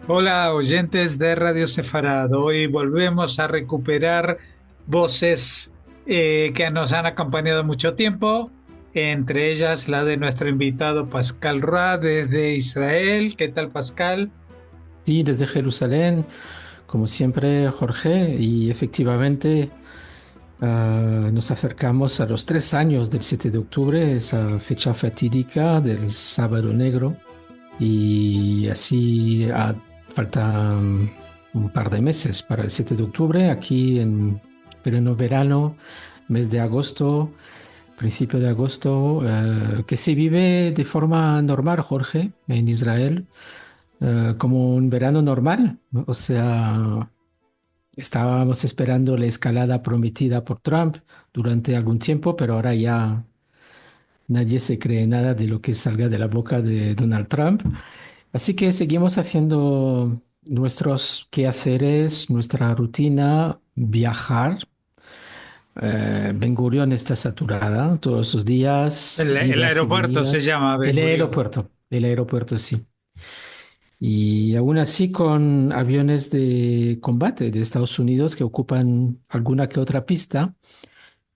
Hola, oyentes de Radio Sefarad. Hoy volvemos a recuperar voces que nos han acompañado mucho tiempo, entre ellas la de nuestro invitado Pascal Ra desde Israel. ¿Qué tal, Pascal? Sí, desde Jerusalén, como siempre, Jorge, y efectivamente nos acercamos a los 3 años del 7 de octubre, esa fecha fatídica del Sábado Negro, y así falta un par de meses para el 7 de octubre, aquí en pleno verano, mes de agosto, principio de agosto, que se vive de forma normal, Jorge, en Israel, como un verano normal. O sea, estábamos esperando la escalada prometida por Trump durante algún tiempo, pero ahora ya nadie se cree nada de lo que salga de la boca de Donald Trump. Así que seguimos haciendo nuestros quehaceres, nuestra rutina, viajar. Ben Gurión está saturada todos los días, El idas y aeropuerto se venidas. llama Ben Gurión. El aeropuerto sí. Y aún así con aviones de combate de Estados Unidos que ocupan alguna que otra pista,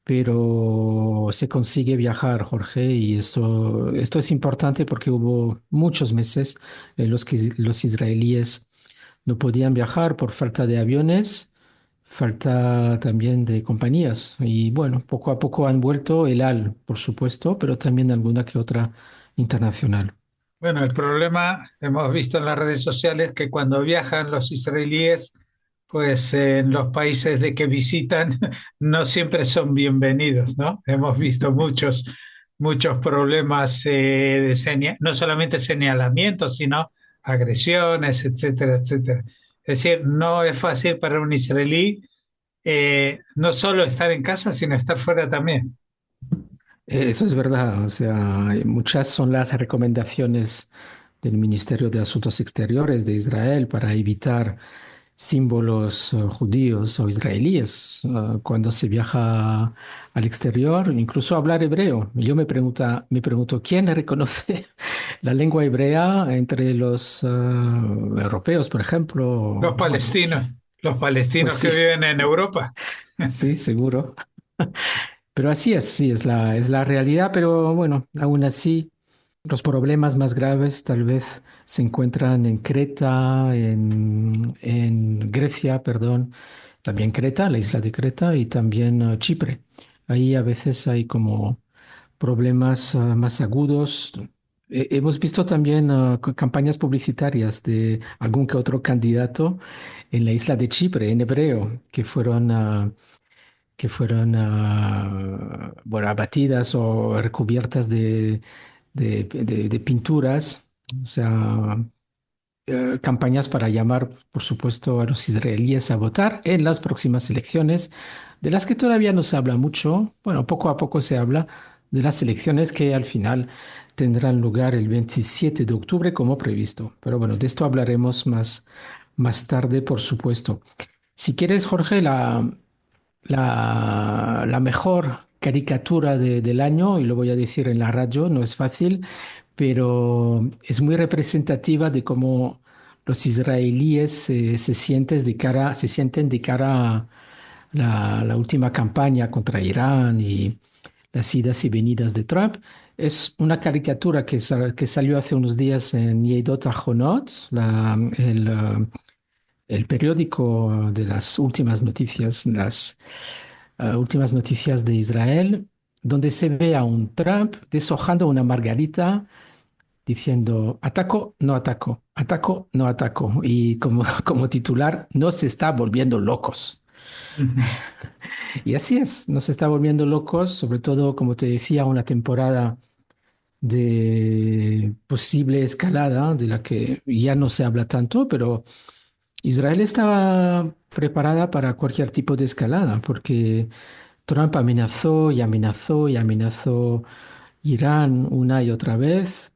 pero se consigue viajar, Jorge, y esto es importante porque hubo muchos meses en los que los israelíes no podían viajar por falta de aviones, falta también de compañías. Y bueno, poco a poco han vuelto el AL, por supuesto, pero también alguna que otra internacional. Bueno, el problema, hemos visto en las redes sociales que cuando viajan los israelíes, pues en los países de que visitan no siempre son bienvenidos, ¿no? Hemos visto muchos problemas no solamente señalamientos, sino agresiones, etcétera, etcétera. Es decir, no es fácil para un israelí no solo estar en casa, sino estar fuera también. Eso es verdad, o sea, muchas son las recomendaciones del Ministerio de Asuntos Exteriores de Israel para evitar símbolos judíos o israelíes cuando se viaja al exterior, incluso hablar hebreo. Me pregunto, ¿quién reconoce la lengua hebrea entre los europeos, por ejemplo? Los Bueno, palestinos, los pues palestinos que sí, viven en Europa. sí, seguro. Pero así es, sí, es la realidad, pero bueno, aún así. Los problemas más graves tal vez se encuentran en Creta, en Grecia, perdón, también Creta, la isla de Creta y también Chipre. Ahí a veces hay como problemas más agudos. Hemos visto también campañas publicitarias de algún que otro candidato en la isla de Chipre, en hebreo, bueno, abatidas o recubiertas de pinturas, o sea, campañas para llamar, por supuesto, a los israelíes a votar en las próximas elecciones, de las que todavía no se habla mucho. Bueno, poco a poco se habla de las elecciones que al final tendrán lugar el 27 de octubre como previsto. Pero bueno, de esto hablaremos más tarde, por supuesto. Si quieres, Jorge, la mejor caricatura del año, y lo voy a decir en la radio, no es fácil, pero es muy representativa de cómo los israelíes se sienten de cara a la última campaña contra Irán y las idas y venidas de Trump. Es una caricatura que salió hace unos días en Yedot Ahronot, el periódico de las últimas noticias, las últimas noticias de Israel, donde se ve a un Trump deshojando una margarita diciendo ataco, no ataco, ataco, no ataco. Y como, como titular, no se está volviendo locos. Ujú. Y así es, nos está volviendo locos, sobre todo, como te decía, una temporada de posible escalada, de la que ya no se habla tanto, pero Israel estaba preparada para cualquier tipo de escalada, porque Trump amenazó y amenazó y amenazó Irán una y otra vez.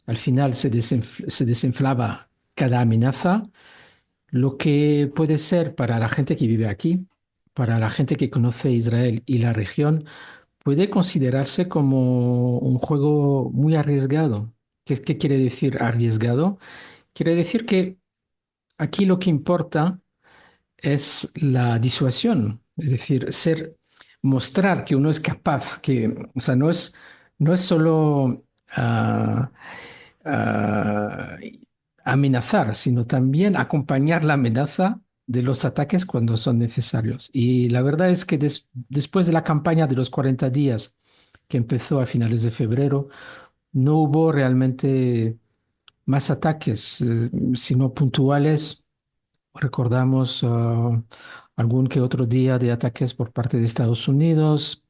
Al final se desinflaba cada amenaza, lo que puede ser para la gente que vive aquí, para la gente que conoce Israel y la región, puede considerarse como un juego muy arriesgado. ¿Qué quiere decir arriesgado? Quiere decir que aquí lo que importa es la disuasión, es decir, mostrar que uno es capaz, o sea, no es solo ah, amenazar, sino también acompañar la amenaza de los ataques cuando son necesarios. Y la verdad es que después de la campaña de los 40 días, que empezó a finales de febrero, no hubo realmente más ataques, sino puntuales. Recordamos algún que otro día de ataques por parte de Estados Unidos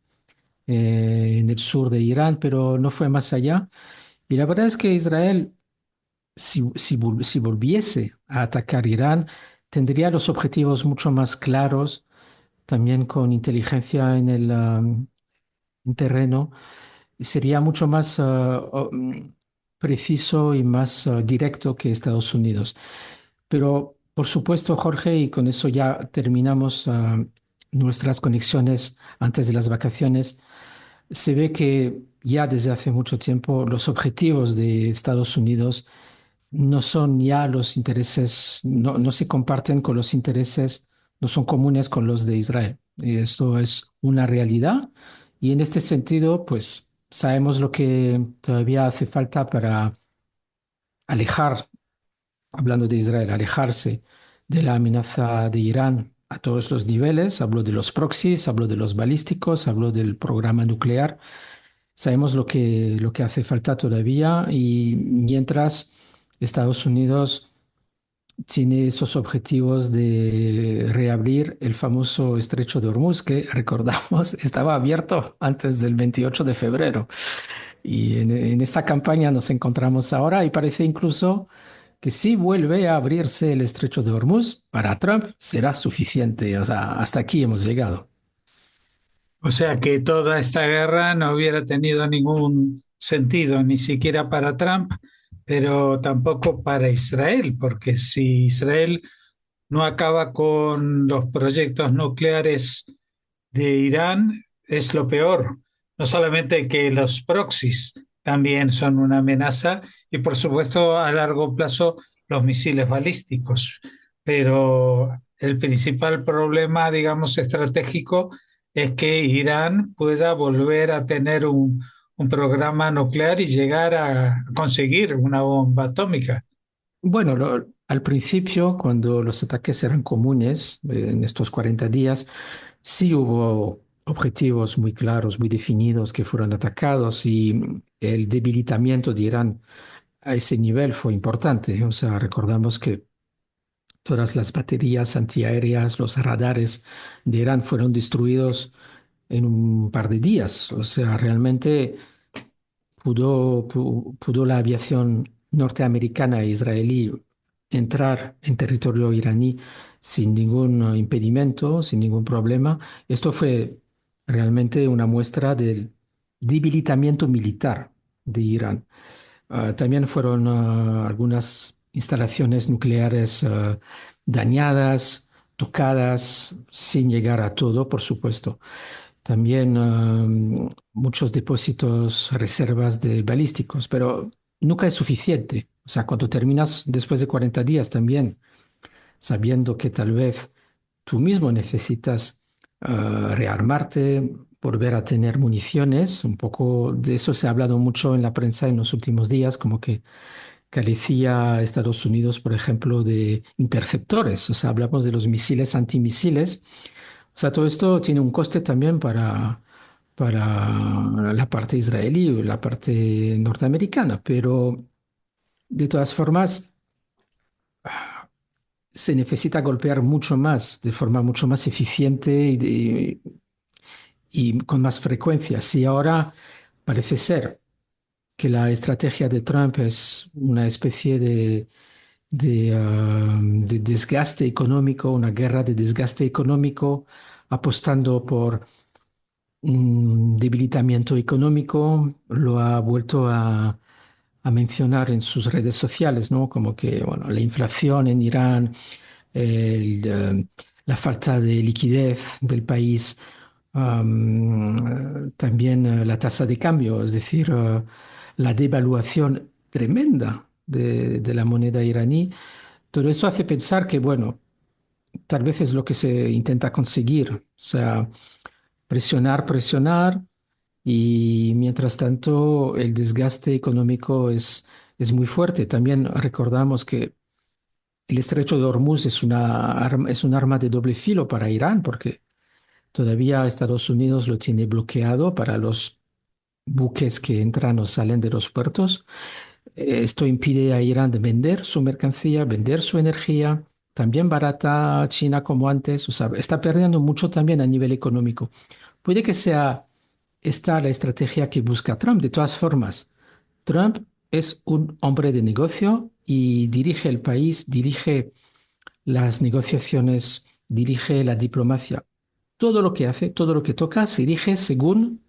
en el sur de Irán, pero no fue más allá. Y la verdad es que Israel, si volviese a atacar Irán, tendría los objetivos mucho más claros, también con inteligencia en el en terreno, y sería mucho más preciso y más directo que Estados Unidos. Pero, por supuesto, Jorge, y con eso ya terminamos nuestras conexiones antes de las vacaciones, se ve que ya desde hace mucho tiempo los objetivos de Estados Unidos no son ya los intereses, no se comparten con los intereses, no son comunes con los de Israel. Y esto es una realidad. Y en este sentido, pues sabemos lo que todavía hace falta para alejar, hablando de Israel, alejarse de la amenaza de Irán a todos los niveles. Hablo de los proxies, hablo de los balísticos, hablo del programa nuclear. Sabemos lo que hace falta todavía y mientras Estados Unidos tiene esos objetivos de reabrir el famoso estrecho de Hormuz, que recordamos estaba abierto antes del 28 de febrero. Y en esta campaña nos encontramos ahora y parece incluso que si vuelve a abrirse el estrecho de Hormuz, para Trump será suficiente. O sea, hasta aquí hemos llegado. O sea que toda esta guerra no hubiera tenido ningún sentido, ni siquiera para Trump, pero tampoco para Israel, porque si Israel no acaba con los proyectos nucleares de Irán, es lo peor. No solamente que los proxies también son una amenaza y por supuesto a largo plazo los misiles balísticos, pero el principal problema, digamos, estratégico es que Irán pueda volver a tener un programa nuclear y llegar a conseguir una bomba atómica. Bueno, al principio, cuando los ataques eran comunes, en estos 40 días, sí hubo objetivos muy claros, muy definidos que fueron atacados y el debilitamiento de Irán a ese nivel fue importante. O sea, recordamos que todas las baterías antiaéreas, los radares de Irán fueron destruidos en un par de días. O sea, realmente pudo la aviación norteamericana e israelí entrar en territorio iraní sin ningún impedimento, sin ningún problema. Esto fue realmente una muestra del debilitamiento militar de Irán. También fueron algunas instalaciones nucleares dañadas, tocadas, sin llegar a todo, por supuesto. También muchos depósitos, reservas de balísticos, pero nunca es suficiente. O sea, cuando terminas después de 40 días también, sabiendo que tal vez tú mismo necesitas rearmarte, volver a tener municiones, un poco de eso se ha hablado mucho en la prensa en los últimos días, como que carecía Estados Unidos, por ejemplo, de interceptores. O sea, hablamos de los misiles antimisiles. O sea, todo esto tiene un coste también para la parte israelí y la parte norteamericana, pero de todas formas se necesita golpear mucho más, de forma mucho más eficiente y con más frecuencia. Si ahora parece ser que la estrategia de Trump es una especie de desgaste económico, una guerra de desgaste económico, apostando por un debilitamiento económico, lo ha vuelto a mencionar en sus redes sociales, ¿no? Como que, bueno, la inflación en Irán, la falta de liquidez del país, también la tasa de cambio, es decir, la devaluación tremenda de la moneda iraní todo eso hace pensar que, bueno, tal vez es lo que se intenta conseguir, o sea, presionar, presionar, y mientras tanto el desgaste económico es muy fuerte. También recordamos que el estrecho de Hormuz es un arma de doble filo para Irán, porque todavía Estados Unidos lo tiene bloqueado para los buques que entran o salen de los puertos. Esto impide a Irán de vender su mercancía, vender su energía, también barata a China como antes. O sea, está perdiendo mucho también a nivel económico. Puede que sea esta la estrategia que busca Trump. De todas formas, Trump es un hombre de negocio y dirige el país, dirige las negociaciones, dirige la diplomacia. Todo lo que hace, todo lo que toca, se dirige según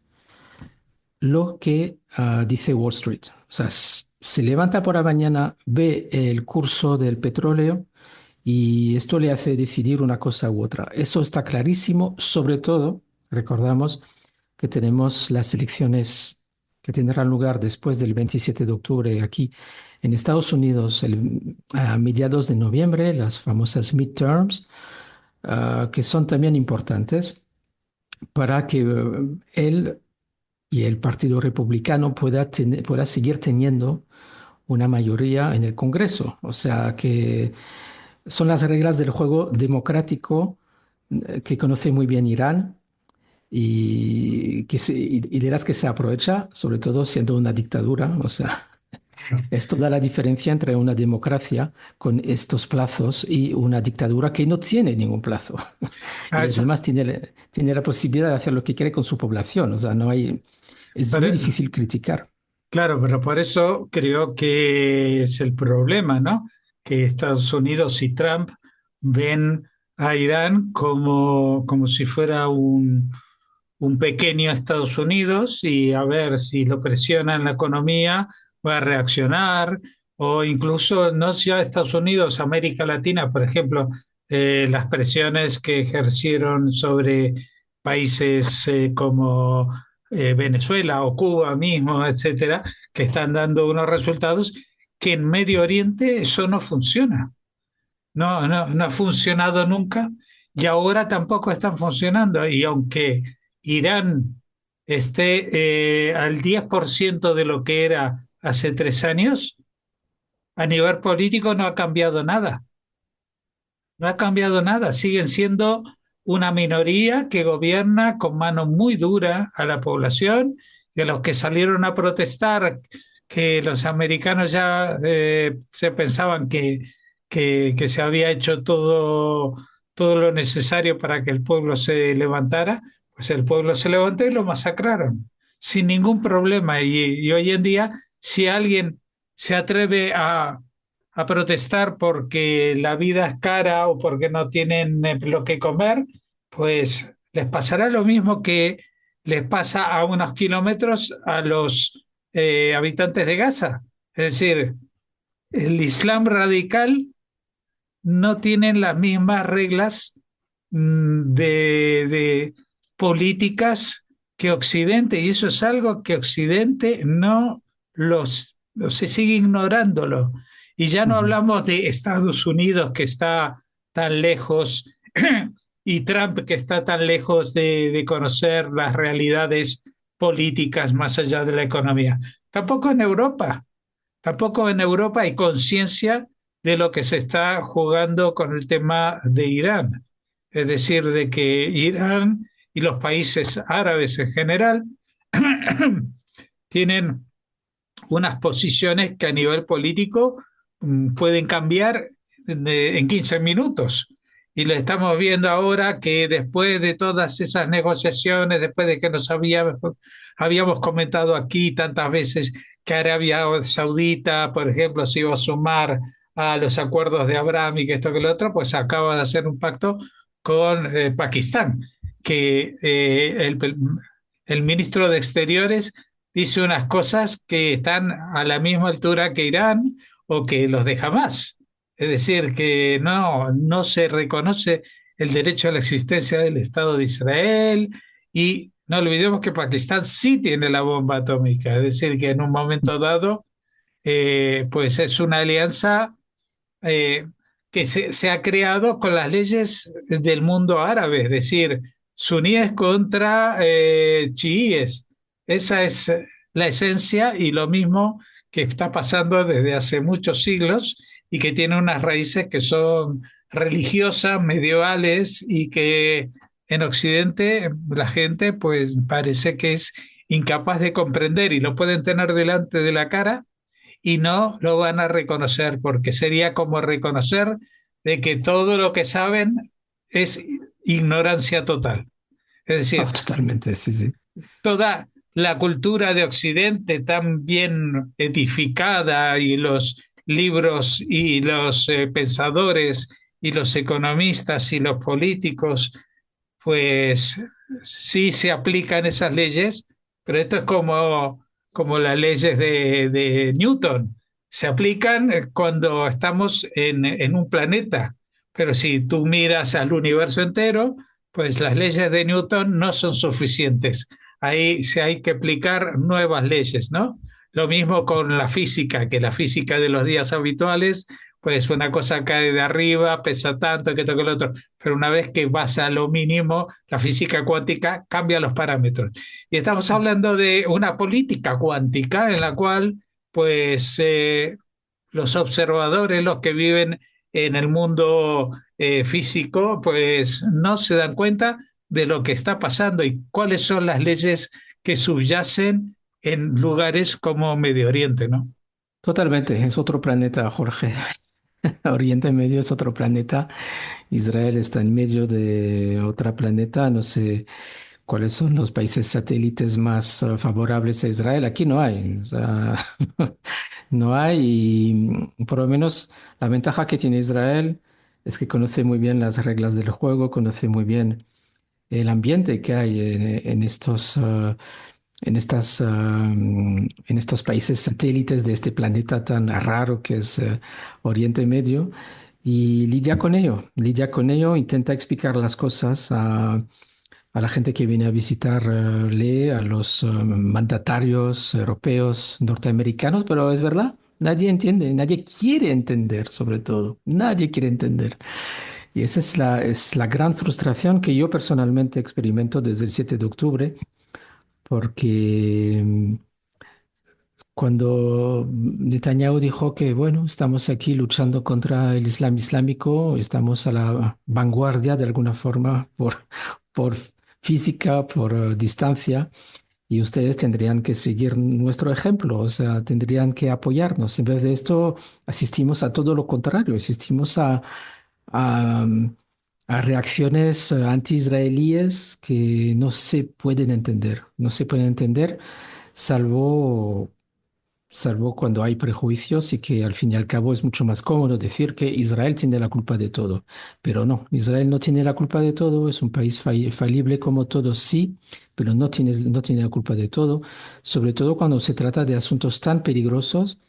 lo que dice Wall Street. O sea, se levanta por la mañana, ve el curso del petróleo y esto le hace decidir una cosa u otra. Eso está clarísimo, sobre todo, recordamos que tenemos las elecciones que tendrán lugar después del 27 de octubre aquí en Estados Unidos a mediados de noviembre, las famosas midterms, que son también importantes para que él y el Partido Republicano pueda seguir teniendo una mayoría en el Congreso. O sea que son las reglas del juego democrático que conoce muy bien Irán y de las que se aprovecha, sobre todo siendo una dictadura. O sea, es toda la diferencia entre una democracia con estos plazos y una dictadura que no tiene ningún plazo. Ah, Y eso, además tiene la posibilidad de hacer lo que quiere con su población. O sea, no hay, es muy pero- difícil criticar. claro, pero por eso creo que es el problema, ¿no? Que Estados Unidos y Trump ven a Irán como si fuera un pequeño Estados Unidos y a ver si lo presiona en la economía, va a reaccionar, o incluso no ya Estados Unidos, América Latina, por ejemplo, las presiones que ejercieron sobre países como Venezuela o Cuba mismo, etcétera, que están dando unos resultados que en Medio Oriente eso no funciona. No ha funcionado nunca y ahora tampoco están funcionando. Y aunque Irán esté al 10% de lo que era hace 3 años, a nivel político no ha cambiado nada. No ha cambiado nada. Siguen siendo una minoría que gobierna con mano muy dura a la población y a los que salieron a protestar, que los americanos ya se pensaban que se había hecho todo lo necesario para que el pueblo se levantara, pues el pueblo se levantó y lo masacraron sin ningún problema. Y hoy en día, si alguien se atreve a protestar porque la vida es cara o porque no tienen lo que comer, pues les pasará lo mismo que les pasa a unos kilómetros a los habitantes de Gaza. Es decir, el Islam radical no tiene las mismas reglas de políticas que Occidente, y eso es algo que Occidente no se sigue ignorándolo. Y ya no Ujú. hablamos de Estados Unidos que está tan lejos y Trump que está tan lejos de conocer las realidades políticas más allá de la economía. Tampoco en Europa hay conciencia de lo que se está jugando con el tema de Irán. Es decir, de que Irán y los países árabes en general tienen unas posiciones que a nivel político pueden cambiar en 15 minutos. Y lo estamos viendo ahora que después de todas esas negociaciones, después de que habíamos comentado aquí tantas veces que Arabia Saudita, por ejemplo, se iba a sumar a los acuerdos de Abraham y que esto que lo otro, pues acaba de hacer un pacto con Pakistán, que el ministro de Exteriores dice unas cosas que están a la misma altura que Irán o que los de Hamas. Es decir, que no se reconoce el derecho a la existencia del Estado de Israel y no olvidemos que Pakistán sí tiene la bomba atómica, es decir, que en un momento dado, pues es una alianza eh, que se ha creado con las leyes del mundo árabe, es decir, suníes contra chiíes. Esa es la esencia y lo mismo que está pasando desde hace muchos siglos y que tiene unas raíces que son religiosas, medievales y que en Occidente la gente pues parece que es incapaz de comprender y lo pueden tener delante de la cara y no lo van a reconocer, porque sería como reconocer de que todo lo que saben es ignorancia total. Es Oh, decir, totalmente, sí, sí. toda la cultura de Occidente tan bien edificada y los libros y los pensadores y los economistas y los políticos, pues sí se aplican esas leyes, pero esto es como las leyes de Newton. Se aplican cuando estamos en un planeta, pero si tú miras al universo entero, pues las leyes de Newton no son suficientes. Ahí se hay que aplicar nuevas leyes, ¿no? Lo mismo con la física, que la física de los días habituales, pues una cosa cae de arriba, pesa tanto, que toque el otro, pero una vez que vas a lo mínimo, la física cuántica cambia los parámetros. Y estamos hablando de una política cuántica en la cual, pues, los observadores, los que viven en el mundo físico, pues no se dan cuenta de lo que está pasando y cuáles son las leyes que subyacen en lugares como Medio Oriente, ¿no? Totalmente, es otro planeta, Jorge. Oriente Medio es otro planeta. Israel está en medio de otro planeta. No sé cuáles son los países satélites más favorables a Israel. Aquí no hay. O sea, no hay. Y por lo menos la ventaja que tiene Israel es que conoce muy bien las reglas del juego, conoce muy bien el ambiente que hay en estos, en estos países satélites de este planeta tan raro que es Oriente Medio y lidia con ello, intenta explicar las cosas a la gente que viene a visitarle, a los mandatarios europeos, norteamericanos, pero es verdad, nadie entiende, nadie quiere entender sobre todo, nadie quiere entender. Y esa es la gran frustración que yo personalmente experimento desde el 7 de octubre, porque cuando Netanyahu dijo que, bueno, estamos aquí luchando contra el Islam islámico, estamos a la vanguardia de alguna forma por física, por distancia, y ustedes tendrían que seguir nuestro ejemplo, o sea, tendrían que apoyarnos. En vez de esto, asistimos a todo lo contrario, asistimos a, a reacciones anti-israelíes que no se pueden entender, no se pueden entender, salvo, salvo cuando hay prejuicios y que al fin y al cabo es mucho más cómodo decir que Israel tiene la culpa de todo. Pero no, Israel no tiene la culpa de todo, es un país falible como todos, sí, pero no tiene la culpa de todo, sobre todo cuando se trata de asuntos tan peligrosos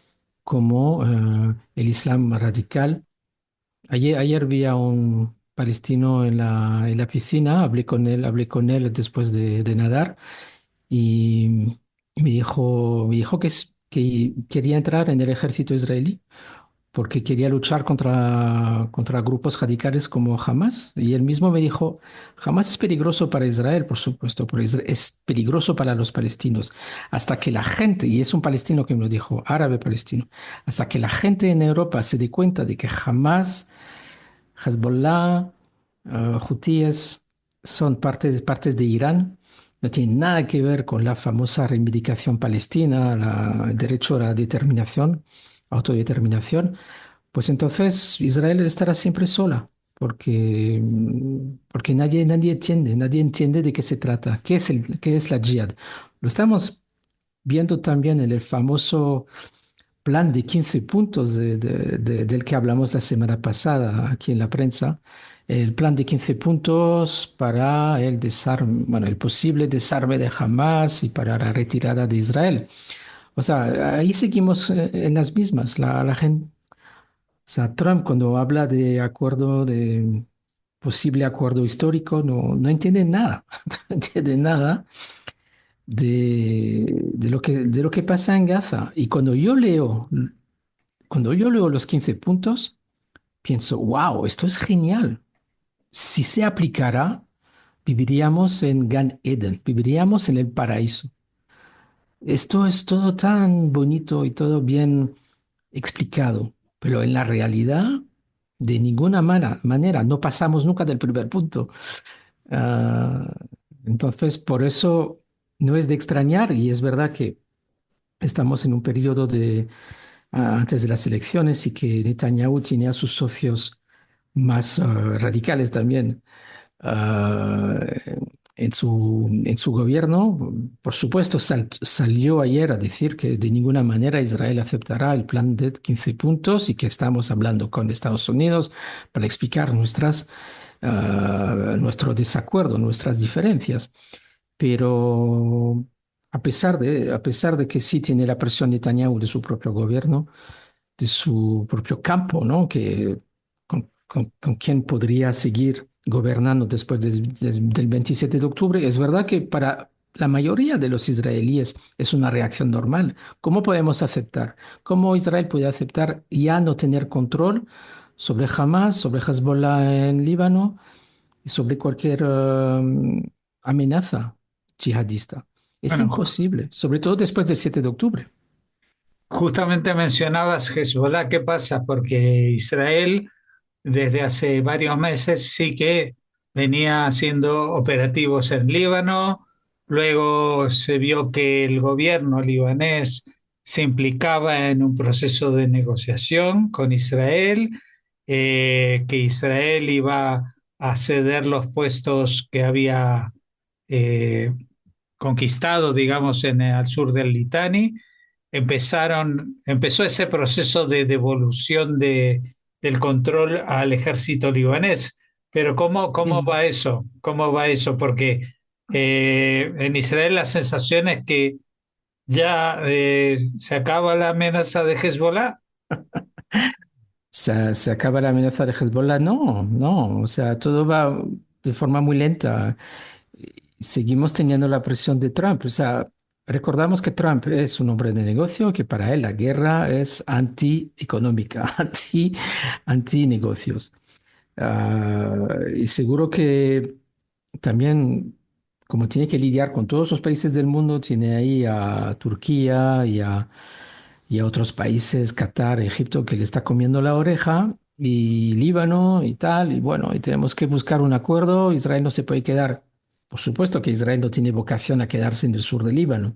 como el Islam radical. Ayer vi a un palestino en la piscina, hablé con él después de nadar y me dijo que quería entrar en el ejército israelí porque quería luchar contra grupos radicales como Hamas. Y él mismo me dijo, Hamas es peligroso para Israel, por supuesto, pero es peligroso para los palestinos. Hasta que la gente, y es un palestino que me lo dijo, árabe palestino, hasta que la gente en Europa se dé cuenta de que Hamas, Hezbollah, Hutíes son partes de Irán. No tiene nada que ver con la famosa reivindicación palestina, el derecho a la determinación, autodeterminación. Pues entonces Israel estará siempre sola, porque nadie entiende de qué se trata, qué es la jihad. Lo estamos viendo también en el famoso plan de 15 puntos del que hablamos la semana pasada aquí en la prensa, el plan de 15 puntos para el desarme, bueno, el posible desarme de Hamas y para la retirada de Israel. O sea, ahí seguimos en las mismas. La gente, o sea, Trump cuando habla de acuerdo, de posible acuerdo histórico, no entiende nada, no entiende nada de lo que pasa en Gaza. Y cuando yo leo los 15 puntos, pienso, wow, esto es genial. Si se aplicara, viviríamos en Gan Eden, viviríamos en el paraíso. Esto es todo tan bonito y todo bien explicado, pero en la realidad, de ninguna manera, no pasamos nunca del primer punto. Ah, entonces, por eso no es de extrañar y es verdad que estamos en un periodo antes de las elecciones y que Netanyahu tiene a sus socios más radicales también ah, en su gobierno. Por supuesto, salió ayer a decir que de ninguna manera Israel aceptará el plan de 15 puntos y que estamos hablando con Estados Unidos para explicar nuestro desacuerdo, nuestras diferencias. Pero a pesar de que sí tiene la presión Netanyahu de su propio gobierno, de su propio campo, ¿no? Con quién podría seguir gobernando después del 27 de octubre. Es verdad que para la mayoría de los israelíes es una reacción normal. ¿Cómo podemos aceptar? ¿Cómo Israel puede aceptar ya no tener control sobre Hamas, sobre Hezbollah en Líbano y sobre cualquier amenaza yihadista? Es Bueno, imposible, sobre todo después del 7 de octubre. justamente mencionabas Hezbollah. ¿Qué pasa? Porque Israel desde hace varios meses sí que venía haciendo operativos en Líbano. Luego se vio que el gobierno libanés se implicaba en un proceso de negociación con Israel, que Israel iba a ceder los puestos que había conquistado, digamos, al sur del Litani. Empezó ese proceso de devolución del control al ejército libanés. Pero ¿cómo Bien. va eso? ¿Cómo va eso? Porque en Israel la sensación es que ya se acaba la amenaza de Hezbollah. Se acaba la amenaza de Hezbollah. No, no, o sea, todo va de forma muy lenta. Seguimos teniendo la presión de Trump. O sea, recordamos que Trump es un hombre de negocio, que para él la guerra es antieconómica, anti-negocios. Y seguro que también, como tiene que lidiar con todos los países del mundo, tiene ahí a Turquía y a otros países, Qatar, Egipto, que le está comiendo la oreja, y Líbano y tal, y bueno, y tenemos que buscar un acuerdo. Israel no se puede quedar. Por supuesto que Israel no tiene vocación a quedarse en el sur de Líbano,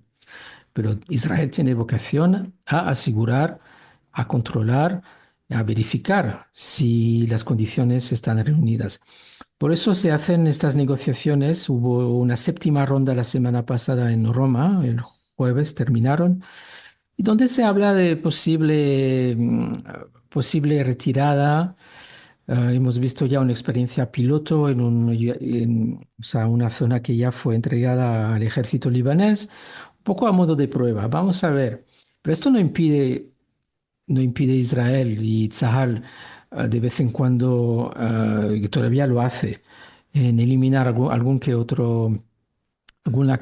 pero Israel tiene vocación a asegurar, a controlar, a verificar si las condiciones están reunidas. Por eso se hacen estas negociaciones. Hubo una séptima ronda la semana pasada en Roma, el jueves terminaron, y donde se habla de posible retirada. Hemos visto ya una experiencia piloto o sea, una zona que ya fue entregada al ejército libanés, un poco a modo de prueba. Vamos a ver. Pero esto no impide Israel y Tzahal de vez en cuando, que todavía lo hace, en eliminar alguna que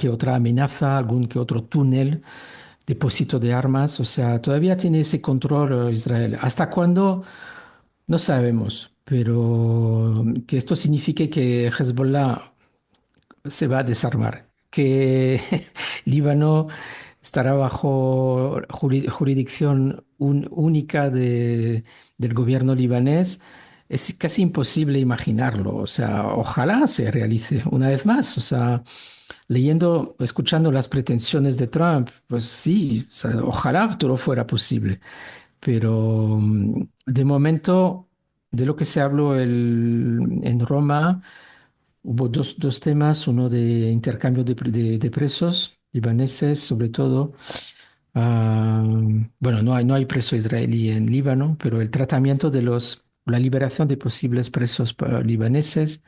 otra amenaza, algún que otro túnel, depósito de armas. O sea, todavía tiene ese control Israel. ¿Hasta cuándo? No sabemos, pero que esto signifique que Hezbollah se va a desarmar, que Líbano estará bajo jurisdicción única del gobierno libanés. Es casi imposible imaginarlo. O sea, ojalá se realice una vez más. O sea, escuchando las pretensiones de Trump, pues sí, o sea, ojalá todo fuera posible. Pero de momento, de lo que se habló en Roma, hubo dos temas, uno de intercambio de presos libaneses, sobre todo. Ah, bueno, no hay preso israelí en Líbano, pero el tratamiento la liberación de posibles presos libaneses,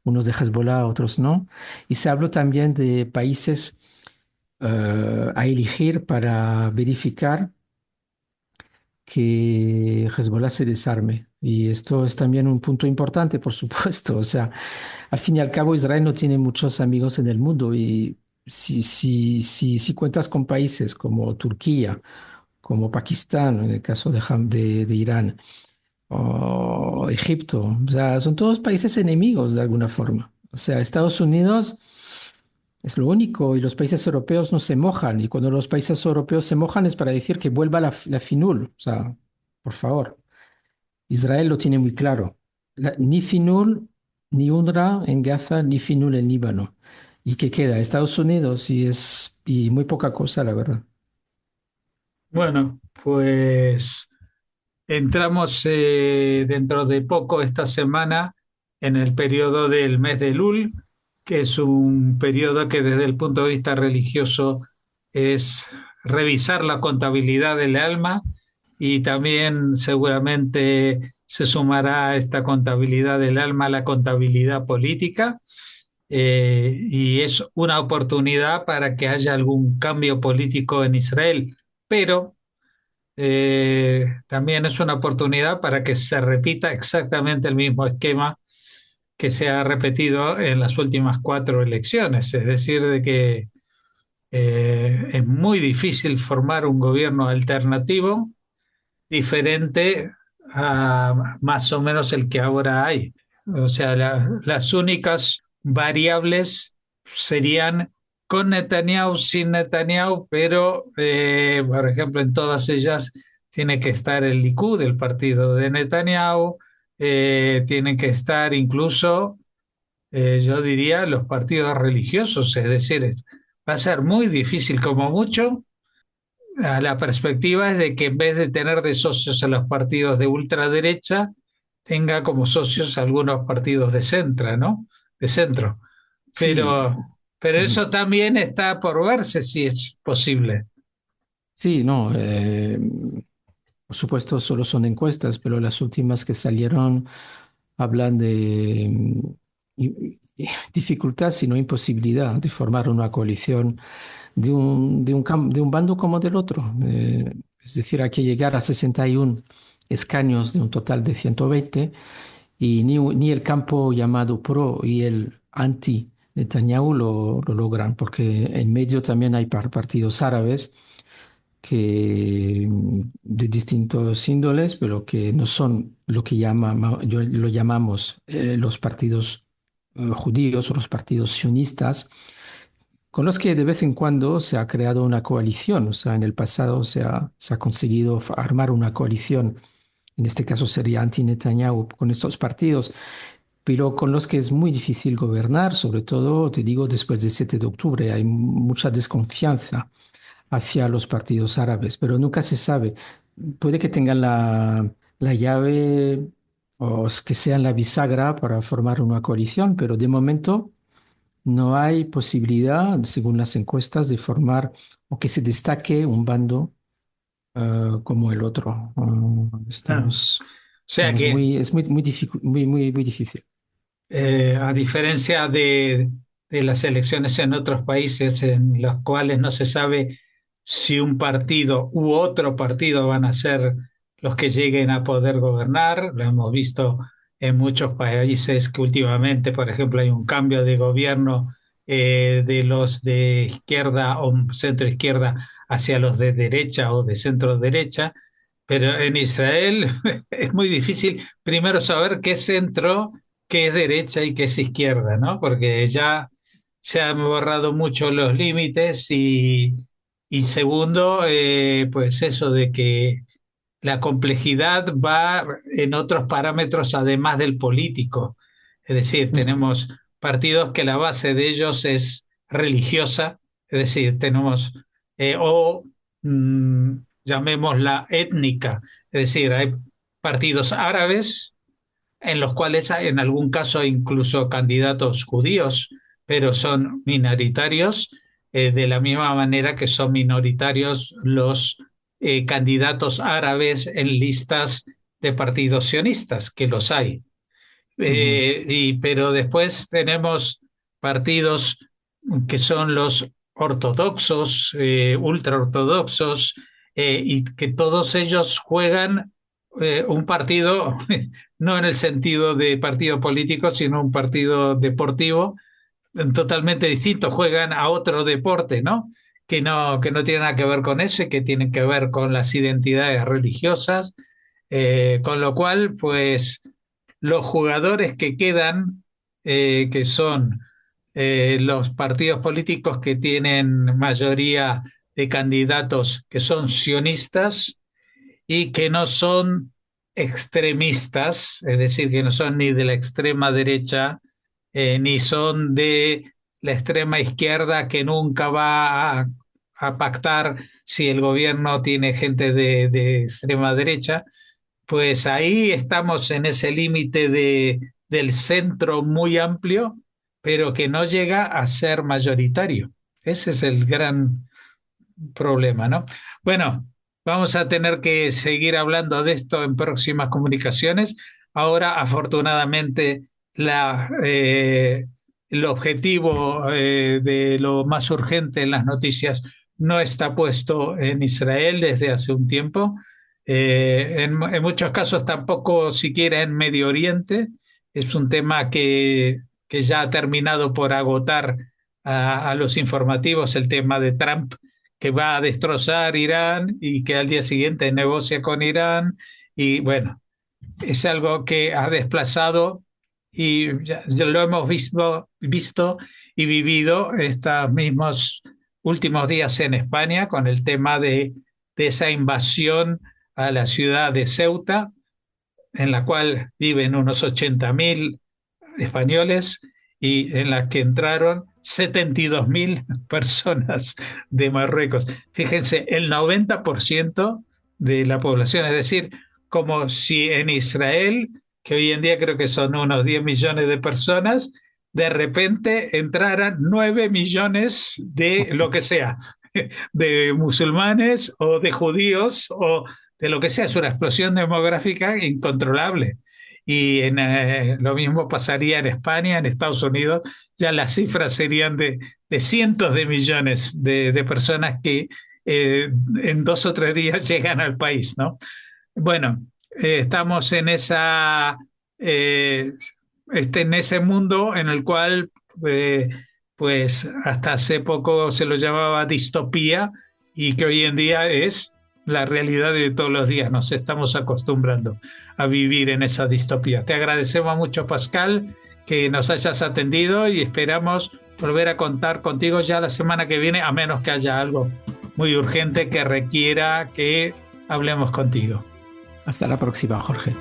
unos de Hezbollah, otros no. Y se habló también de países a elegir para verificar que Hezbollah se desarme. Y esto es también un punto importante, por supuesto. O sea, al fin y al cabo, Israel no tiene muchos amigos en el mundo y si cuentas con países como Turquía, como Pakistán, en el caso de Irán, o Egipto. O sea, son todos países enemigos de alguna forma. O sea, Estados Unidos es lo único y los países europeos no se mojan. Y cuando los países europeos se mojan es para decir que vuelva la FINUL. O sea, por favor. Israel lo tiene muy claro. Ni FINUL, ni UNRWA en Gaza, ni FINUL en Líbano. ¿Y qué queda? Estados Unidos y muy poca cosa, la verdad. Bueno, pues entramos dentro de poco esta semana en el periodo del mes de Elul, que es un periodo que desde el punto de vista religioso es revisar la contabilidad del alma y también seguramente se sumará a esta contabilidad del alma la contabilidad política, y es una oportunidad para que haya algún cambio político en Israel, pero también es una oportunidad para que se repita exactamente el mismo esquema que se ha repetido en las últimas cuatro elecciones, es decir, de que es muy difícil formar un gobierno alternativo diferente a más o menos el que ahora hay. O sea, las únicas variables serían con Netanyahu, sin Netanyahu, pero, por ejemplo, en todas ellas tiene que estar el Likud, el partido de Netanyahu, tienen que estar incluso, yo diría, los partidos religiosos, es decir, va a ser muy difícil como mucho. La perspectiva es de que en vez de tener de socios a los partidos de ultraderecha, tenga como socios algunos partidos de centro, ¿no? De centro. Sí, Pero ujú. eso también está por verse si es posible. Sí, no. Por supuesto, solo son encuestas, pero las últimas que salieron hablan de dificultad, sino imposibilidad de formar una coalición de un bando como del otro. Es decir, hay que llegar a 61 escaños de un total de 120 y ni el campo llamado pro y el anti Netanyahu lo logran, porque en medio también hay partidos árabes que de distintos índoles, pero que no son lo que lo llamamos los partidos judíos o los partidos sionistas, con los que de vez en cuando se ha creado una coalición. O sea, en el pasado se ha conseguido armar una coalición, en este caso sería anti-Netanyahu, con estos partidos, pero con los que es muy difícil gobernar, sobre todo, te digo, después del 7 de octubre. Hay mucha desconfianza hacia los partidos árabes, pero nunca se sabe. Puede que tengan la llave o que sean la bisagra para formar una coalición, pero de momento no hay posibilidad, según las encuestas, de formar o que se destaque un bando como el otro. Ah, o sea Estamos que, es muy, muy difícil. a diferencia de las elecciones en otros países en los cuales no se sabe si un partido u otro partido van a ser los que lleguen a poder gobernar, lo hemos visto en muchos países que últimamente, por ejemplo, hay un cambio de gobierno, de los de izquierda o centro izquierda hacia los de derecha o de centro derecha, pero en Israel es muy difícil primero saber qué centro, qué es derecha y qué es izquierda, ¿no? Porque ya se han borrado mucho los límites y segundo, pues eso de que la complejidad va en otros parámetros además del político. Es decir, Ujú, tenemos partidos que la base de ellos es religiosa, es decir, tenemos, o llamémosla étnica, es decir, hay partidos árabes en los cuales hay, en algún caso hay incluso candidatos judíos, pero son minoritarios, de la misma manera que son minoritarios los candidatos árabes en listas de partidos sionistas, que los hay. ujú, Pero después tenemos partidos que son los ortodoxos, ultraortodoxos, y que todos ellos juegan un partido, no en el sentido de partido político, sino un partido deportivo totalmente distinto, juegan a otro deporte, ¿no? Que no tiene nada que ver con eso y que tienen que ver con las identidades religiosas, Con lo cual, pues los jugadores que quedan, que son los partidos políticos que tienen mayoría de candidatos que son sionistas y que no son extremistas, es decir, que no son ni de la extrema derecha, ni son de la extrema izquierda que nunca va a pactar si el gobierno tiene gente de extrema derecha, pues ahí estamos en ese límite del centro muy amplio, pero que no llega a ser mayoritario. Ese es el gran problema, ¿no? Bueno, vamos a tener que seguir hablando de esto en próximas comunicaciones. Ahora, afortunadamente, el objetivo de lo más urgente en las noticias no está puesto en Israel desde hace un tiempo. En muchos casos tampoco siquiera en Medio Oriente. Es un tema que ya ha terminado por agotar a los informativos, el tema de Trump, que va a destrozar Irán y que al día siguiente negocia con Irán. Y bueno, es algo que ha desplazado y ya lo hemos visto y vivido estos mismos últimos días en España con el tema de esa invasión a la ciudad de Ceuta, en la cual viven unos 80.000 españoles y en la que entraron 72.000 personas de Marruecos. Fíjense, el 90% de la población, es decir, como si en Israel, que hoy en día creo que son unos 10 millones de personas, de repente entraran 9 millones de lo que sea, de musulmanes o de judíos o de lo que sea. Es una explosión demográfica incontrolable. Y lo mismo pasaría en España, en Estados Unidos, ya las cifras serían de cientos de millones de personas que en 2 o 3 días llegan al país, ¿no? Bueno, estamos en ese mundo en el cual, eh, pues hasta hace poco se lo llamaba distopía y que hoy en día es la realidad de todos los días. Nos estamos acostumbrando a vivir en esa distopía. Te agradecemos mucho, Pascal, que nos hayas atendido y esperamos volver a contar contigo ya la semana que viene, a menos que haya algo muy urgente que requiera que hablemos contigo. Hasta la próxima, Jorge.